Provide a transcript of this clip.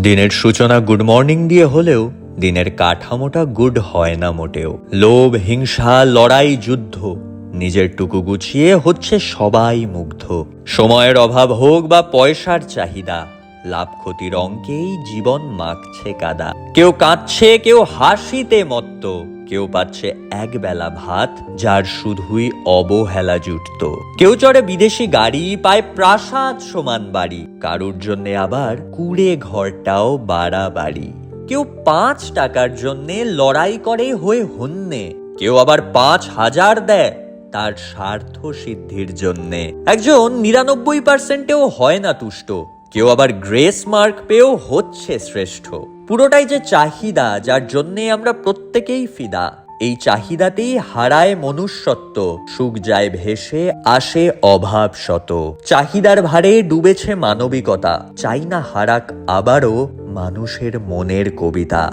দিনের সূচনা good morning দিয়ে হলেও দিনের কাঠামোটা গুড হয় না মোটেও। লোভ, হিংসা, লড়াই, যুদ্ধ, নিজের টুকু গুছিয়ে হচ্ছে সবাই মুগ্ধ। সময়ের অভাব হোক বা পয়সার চাহিদা, লাভ ক্ষতির অঙ্কেই জীবন মাখছে কাদা। কেউ কাঁদছে, কেউ হাসিতে মত্ত, কেউ পাচ্ছে একবেলা ভাত যার শুধুই অবহেলা জুটত। কেউ চড়ে বিদেশি গাড়ি, পায় প্রাসাদ সমান বাড়ি, কারুর জন্যে আবার কুড়ে ঘরটাও বাড়াবাড়ি। কেউ ৫ টাকার জন্যে লড়াই করে হয়ে হন্যে, কেউ আবার ৫,০০০ দেয় তার স্বার্থ সিদ্ধির জন্যে। একজন ৯৯%ও হয় না তুষ্ট, কেউ আবার গ্রেস মার্ক পেয়েও হচ্ছে শ্রেষ্ঠ। পুরোটাই যে চাহিদা, যার জন্যে আমরা প্রত্যেকেই ফিদা। এই চাহিদাতেই হারায় মনুষ্যত্ব, সুখ যায় ভেসে, আসে অভাব শত। চাহিদার ভারে ডুবেছে মানবিকতা, চাই না হারাক আবারও মানুষের মনের কবিতা।